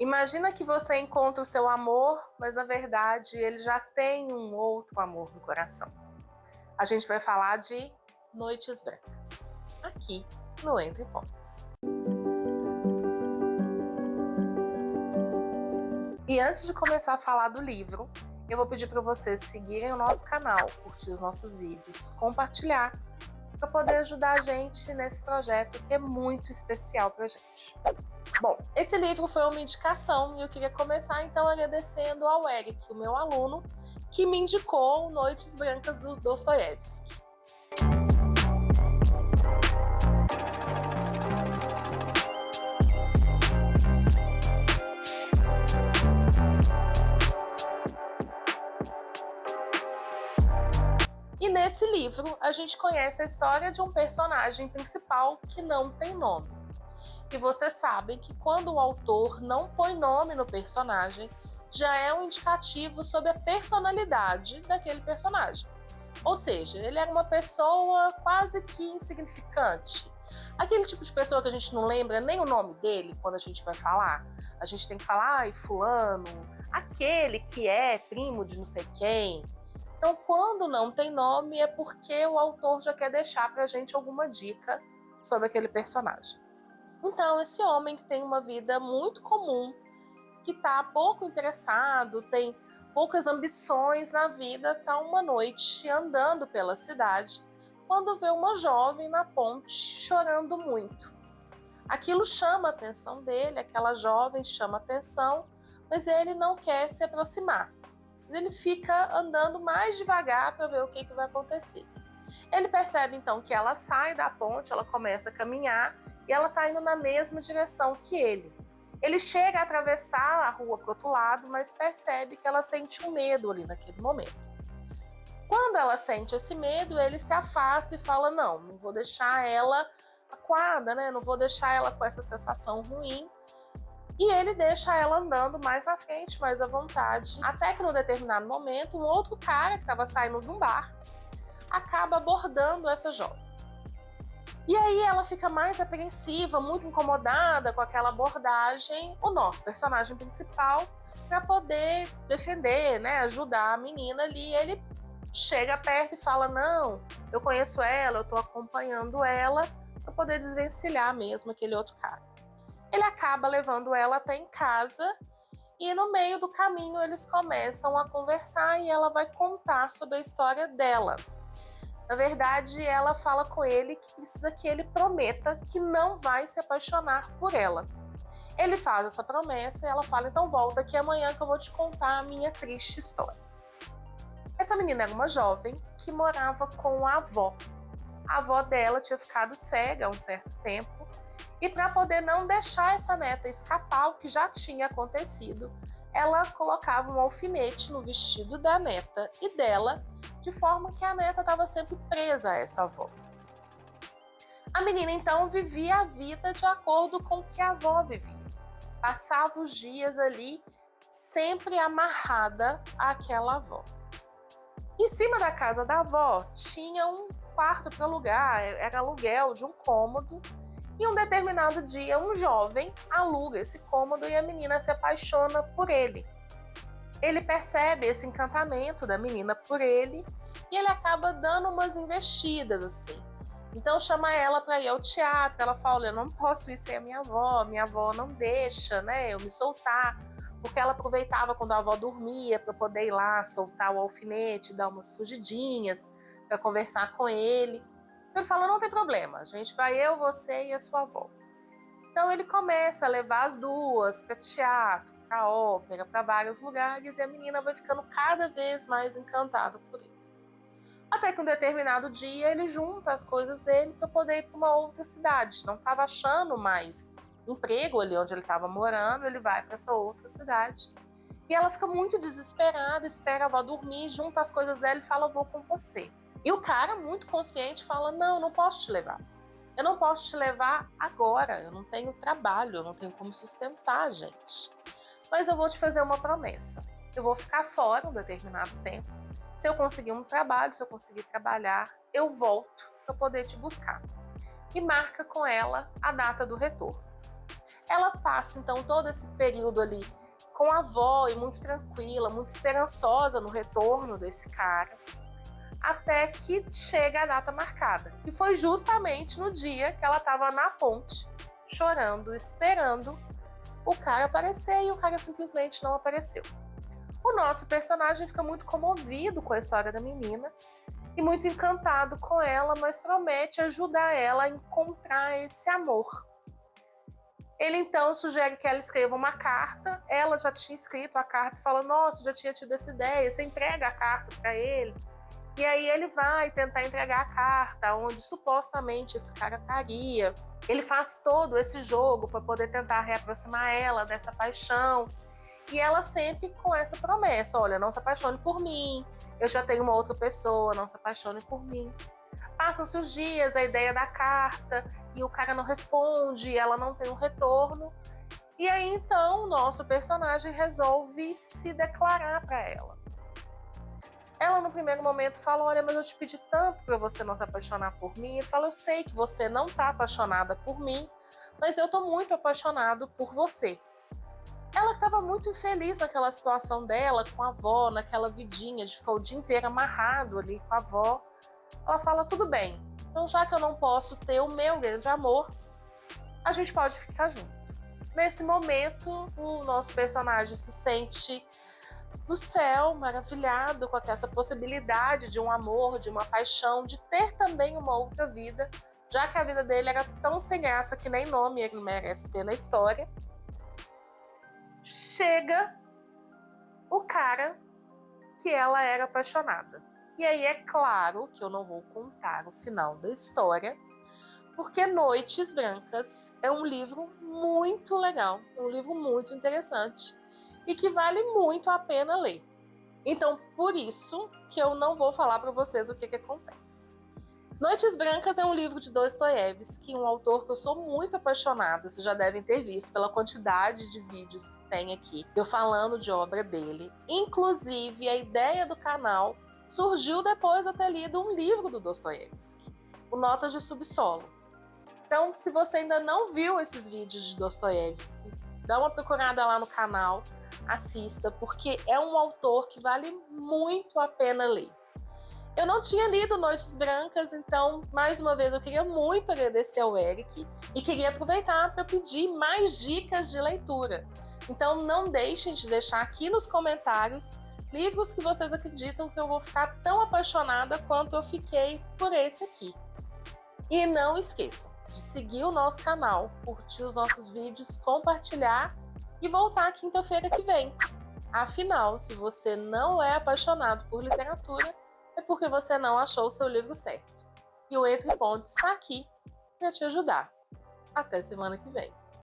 Imagina que você encontra o seu amor, mas na verdade ele já tem um outro amor no coração. A gente vai falar de Noites Brancas, aqui no Entre Pontes. E antes de começar a falar do livro, eu vou pedir para vocês seguirem o nosso canal, curtir os nossos vídeos, compartilhar, para poder ajudar a gente nesse projeto que é muito especial para a gente. Bom, esse livro foi uma indicação e eu queria começar então agradecendo ao Eric, o meu aluno, que me indicou Noites Brancas do Dostoiévski. E nesse livro a gente conhece a história de um personagem principal que não tem nome. E vocês sabem que quando o autor não põe nome no personagem, já é um indicativo sobre a personalidade daquele personagem. Ou seja, ele era uma pessoa quase que insignificante. Aquele tipo de pessoa que a gente não lembra nem o nome dele quando a gente vai falar. A gente tem que falar, ai, fulano, aquele que é primo de não sei quem. Então, quando não tem nome, é porque o autor já quer deixar pra gente alguma dica sobre aquele personagem. Então, esse homem que tem uma vida muito comum, que está pouco interessado, tem poucas ambições na vida, está uma noite andando pela cidade, quando vê uma jovem na ponte chorando muito. Aquilo chama a atenção dele, aquela jovem chama a atenção, mas ele não quer se aproximar. Ele fica andando mais devagar para ver o que vai acontecer. Ele percebe então que ela sai da ponte, ela começa a caminhar e ela está indo na mesma direção que ele. Ele chega a atravessar a rua para o outro lado, mas percebe que ela sente um medo ali naquele momento. Quando ela sente esse medo, ele se afasta e fala, não vou deixar ela acuada, né? Não vou deixar ela com essa sensação ruim. E ele deixa ela andando mais na frente, mais à vontade, até que num determinado momento, um outro cara que estava saindo de um bar acaba abordando essa jovem. E aí ela fica mais apreensiva, muito incomodada com aquela abordagem, o nosso personagem principal, para poder defender, né, ajudar a menina ali. Ele chega perto e fala, não, eu conheço ela, eu estou acompanhando ela, para poder desvencilhar mesmo aquele outro cara. Ele acaba levando ela até em casa e no meio do caminho eles começam a conversar e ela vai contar sobre a história dela. Na verdade, ela fala com ele que precisa que ele prometa que não vai se apaixonar por ela. Ele faz essa promessa e ela fala, então volta aqui amanhã que eu vou te contar a minha triste história. Essa menina era uma jovem que morava com a avó. A avó dela tinha ficado cega há um certo tempo e para poder não deixar essa neta escapar o que já tinha acontecido, ela colocava um alfinete no vestido da neta e dela, de forma que a neta estava sempre presa a essa avó. A menina então vivia a vida de acordo com o que a avó vivia. Passava os dias ali sempre amarrada àquela avó. Em cima da casa da avó tinha um quarto para alugar, era aluguel de um cômodo. E um determinado dia, um jovem aluga esse cômodo e a menina se apaixona por ele. Ele percebe esse encantamento da menina por ele e ele acaba dando umas investidas assim. Então chama ela para ir ao teatro, ela fala, olha, eu não posso ir sem a minha avó não deixa, né, eu me soltar, porque ela aproveitava quando a avó dormia para poder ir lá soltar o alfinete, dar umas fugidinhas, para conversar com ele. Ele fala, não tem problema, a gente vai eu, você e a sua avó. Então ele começa a levar as duas para teatro, para ópera, para vários lugares e a menina vai ficando cada vez mais encantada por ele. Até que um determinado dia ele junta as coisas dele para poder ir para uma outra cidade. Não estava achando mais emprego ali onde ele estava morando, ele vai para essa outra cidade. E ela fica muito desesperada, espera a avó dormir, junta as coisas dela e fala, eu vou com você. E o cara, muito consciente, fala, não posso te levar. Eu não posso te levar agora, eu não tenho trabalho, eu não tenho como sustentar, gente. Mas eu vou te fazer uma promessa. Eu vou ficar fora um determinado tempo. Se eu conseguir um trabalho, se eu conseguir trabalhar, eu volto para poder te buscar. E marca com ela a data do retorno. Ela passa então todo esse período ali com a avó e muito tranquila, muito esperançosa no retorno desse cara, até que chega a data marcada, que foi justamente no dia que ela estava na ponte, chorando, esperando o cara aparecer, e o cara simplesmente não apareceu. O nosso personagem fica muito comovido com a história da menina e muito encantado com ela, mas promete ajudar ela a encontrar esse amor. Ele então sugere que ela escreva uma carta. Ela já tinha escrito a carta e fala: nossa, já tinha tido essa ideia, você entrega a carta para ele. E aí ele vai tentar entregar a carta onde supostamente esse cara estaria. Ele faz todo esse jogo para poder tentar reaproximar ela dessa paixão. E ela sempre com essa promessa: olha, não se apaixone por mim, eu já tenho uma outra pessoa, não se apaixone por mim. Passam-se os dias, a ideia da carta, e o cara não responde, ela não tem um retorno. E aí então o nosso personagem resolve se declarar para ela. Ela no primeiro momento fala: olha, mas eu te pedi tanto para você não se apaixonar por mim. Ele fala: eu sei que você não tá apaixonada por mim, mas eu tô muito apaixonado por você. Ela estava muito infeliz naquela situação dela com a avó, naquela vidinha de ficar o dia inteiro amarrado ali com a avó. Ela fala: tudo bem, então já que eu não posso ter o meu grande amor, a gente pode ficar junto. Nesse momento, o nosso personagem se sente no céu, maravilhado com essa possibilidade de um amor, de uma paixão, de ter também uma outra vida, já que a vida dele era tão sem graça que nem nome ele merece ter na história. Chega o cara que ela era apaixonada. E aí é claro que eu não vou contar o final da história, porque Noites Brancas é um livro muito legal, um livro muito interessante e que vale muito a pena ler. Então, por isso que eu não vou falar para vocês o que acontece. Noites Brancas é um livro de Dostoiévski, um autor que eu sou muito apaixonada, vocês já devem ter visto pela quantidade de vídeos que tem aqui, eu falando de obra dele. Inclusive, a ideia do canal surgiu depois de eu ter lido um livro do Dostoiévski, o Notas de Subsolo. Então, se você ainda não viu esses vídeos de Dostoiévski, dá uma procurada lá no canal, assista, porque é um autor que vale muito a pena ler. Eu não tinha lido Noites Brancas, então, mais uma vez, eu queria muito agradecer ao Eric e queria aproveitar para pedir mais dicas de leitura. Então, não deixem de deixar aqui nos comentários livros que vocês acreditam que eu vou ficar tão apaixonada quanto eu fiquei por esse aqui. E não esqueçam de seguir o nosso canal, curtir os nossos vídeos, compartilhar e voltar quinta-feira que vem. Afinal, se você não é apaixonado por literatura, é porque você não achou o seu livro certo. E o Entre Pontes está aqui para te ajudar. Até semana que vem.